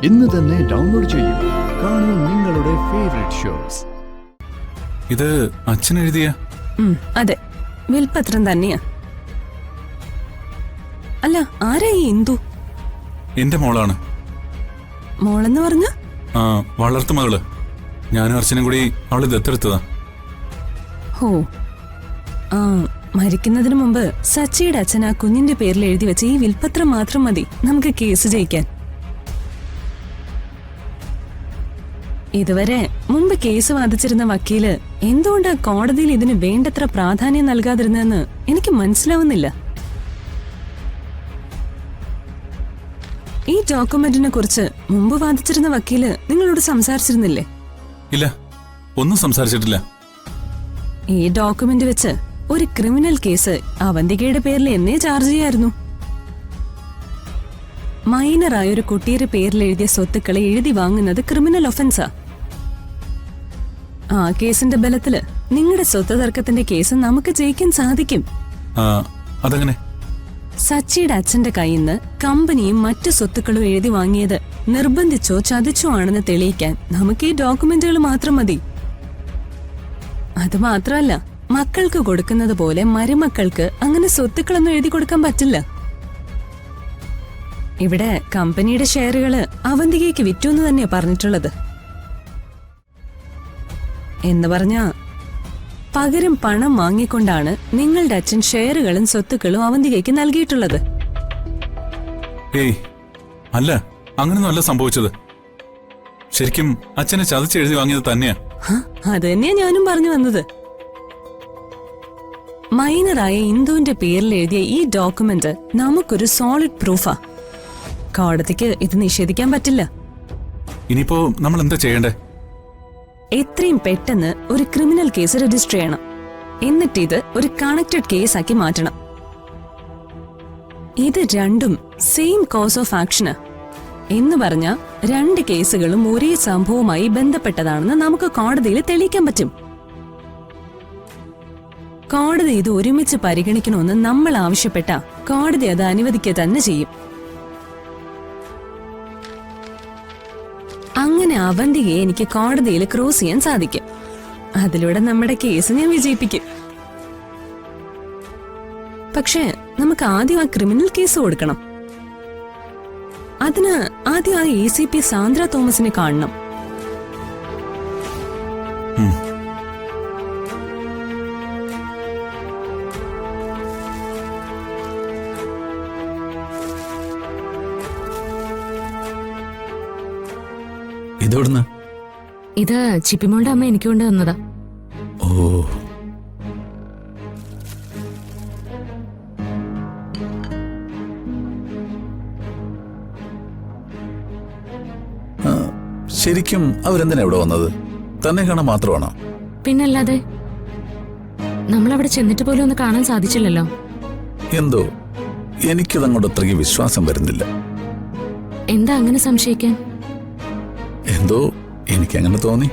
ഇന്ന് തന്നെ ഡൗൺലോഡ് ചെയ്യൂ. കാണൂ നിങ്ങളുടെ ഫേവറേറ്റ് ഷോസ്. ഇത് അച്ഛൻ എഴുതിയ? അതെ, വിൽപത്രം തന്നെയാ. അല്ല, ആരാ ഈ ഇന്ദു? എന്റെ മോളാണ്. മോളെന്ന് പറഞ്ഞ? വളർത്തു മകള്. ഞാനും അർച്ചനും കൂടി അവള് ദത്തെടുത്തതാ. ഹോ, മരിക്കുന്നതിന് മുമ്പ് സച്ചിയുടെ അച്ഛൻ ആ കുഞ്ഞിന്റെ പേരിൽ എഴുതി വെച്ച ഈ വിൽപത്രം മാത്രം മതി നമുക്ക് കേസ് ജയിക്കാൻ. ഇതുവരെ മുമ്പ് കേസ് വാദിച്ചിരുന്ന വക്കീല് എന്തുകൊണ്ടാ കോടതിയിൽ ഇതിന് വേണ്ടത്ര പ്രാധാന്യം നൽകാതിരുന്നതെന്ന് എനിക്ക് മനസ്സിലാവുന്നില്ല. ഈ ഡോക്യുമെന്റിനെ കുറിച്ച് മുമ്പ് വാദിച്ചിരുന്ന വക്കീല് നിങ്ങളോട് സംസാരിച്ചിരുന്നില്ലേ? ഇല്ല, ഒന്നും സംസാരിച്ചിട്ടില്ല. ഈ ഡോക്യുമെന്റ് വെച്ച് ഒരു ക്രിമിനൽ കേസ് അവന്തികയുടെ പേരിൽ എന്നേ ചാർജ് ചെയ്യായിരുന്നു. മൈനറായ ഒരു കുട്ടിയുടെ പേരിൽ എഴുതിയ സ്വത്തുക്കളെ എഴുതി വാങ്ങുന്നത് ക്രിമിനൽ ഒഫൻസാ. ആ കേസിന്റെ ബലത്തില് നിങ്ങളുടെ സ്വത്ത് തർക്കത്തിന്റെ കേസ് നമുക്ക് ജയിക്കാൻ സാധിക്കും. അതെങ്ങനെ? സച്ചിയുടെ അച്ഛന്റെ കയ്യിൽ നിന്ന് കമ്പനിയും മറ്റു സ്വത്തുക്കളും എഴുതി വാങ്ങിയത് നിർബന്ധിച്ചോ ചതിച്ചോ ആണെന്ന് തെളിയിക്കാൻ നമുക്ക് ഈ ഡോക്യുമെന്റുകൾ മാത്രം മതി. അത് മാത്രമല്ല, മക്കൾക്ക് കൊടുക്കുന്നത് പോലെ മരുമക്കൾക്ക് അങ്ങനെ സ്വത്തുക്കളൊന്നും എഴുതി കൊടുക്കാൻ പറ്റില്ല. ഇവിടെ കമ്പനിയുടെ ഷെയറുകള് അവന്തികയ്ക്ക് വിറ്റു എന്ന് തന്നെയാ പറഞ്ഞിട്ടുള്ളത്. എന്ന് പറഞ്ഞാ പകരം പണം വാങ്ങിക്കൊണ്ടാണ് നിങ്ങളുടെ അച്ഛൻ ഷെയറുകളും സ്വത്തുക്കളും അവന്തികയ്ക്ക് നൽകിയിട്ടുള്ളത്. ഏയ് അല്ല, അങ്ങനൊന്നും അല്ല സംഭവിച്ചത്. ശരിക്കും അച്ഛനെ ചതിച്ചെഴുതി വാങ്ങിയത് തന്നെയാ. അത് തന്നെയാ ഞാനും പറഞ്ഞു വന്നത്. മൈനറായ ഇന്ദുവിന്റെ പേരിൽ എഴുതിയ ഈ ഡോക്യുമെന്റ് നമുക്കൊരു സോളിഡ് പ്രൂഫാ. കോടതിക്ക് ഇത് നിഷേധിക്കാൻ പറ്റില്ല. ഇനിയിപ്പോ നമ്മൾ എന്താ ചെയ്യണ്ടേ? എത്രയും പെട്ടെന്ന് ഒരു ക്രിമിനൽ കേസ് രജിസ്റ്റർ ചെയ്യണം. എന്നിട്ട് ഇത് ഒരു കണക്റ്റഡ് കേസാക്കി മാറ്റണം. ഇത് രണ്ടും സെയിം കോസ് ഓഫ് ആക്ഷന് എന്ന് പറഞ്ഞ രണ്ട് കേസുകളും ഒരേ സംഭവവുമായി ബന്ധപ്പെട്ടതാണെന്ന് നമുക്ക് കോടതിയിൽ തെളിയിക്കാൻ പറ്റും. കോടതി ഇത് ഒരുമിച്ച് പരിഗണിക്കണമെന്ന് നമ്മൾ ആവശ്യപ്പെട്ട കോടതി അത് അനുവദിക്കുക തന്നെ ചെയ്യും. അങ്ങനെ അവന്തികയെ എനിക്ക് കോടതിയിൽ ക്രോസ് ചെയ്യാൻ സാധിക്കും. അതിലൂടെ നമ്മുടെ കേസ് ഞാൻ വിജയിപ്പിക്കും. പക്ഷേ നമുക്ക് ആദ്യം ആ ക്രിമിനൽ കേസ് കൊടുക്കണം. അതിന് ആദ്യം ആ ACP സാന്ദ്ര തോമസിനെ കാണണം. ഇതെവിടുന്ന്? ഇത് ചിപ്പിമോളുടെ അമ്മ എനിക്ക് കൊണ്ട് തന്നതാ. ഓ, ശരിക്കും അവരെന്തിനാ ഇവിടെ വന്നത്? തന്നെ കാണാൻ മാത്രമാണോ? പിന്നല്ലാതെ, നമ്മളവിടെ ചെന്നിട്ട് പോലും ഒന്ന് കാണാൻ സാധിച്ചില്ലല്ലോ. എന്തോ എനിക്കതങ്ങോട്ട് അത്രയ്ക്ക് വിശ്വാസം വരുന്നില്ല. എന്താ അങ്ങനെ സംശയിക്കാൻ? എന്തോ എനിക്കങ്ങനെ തോന്നി.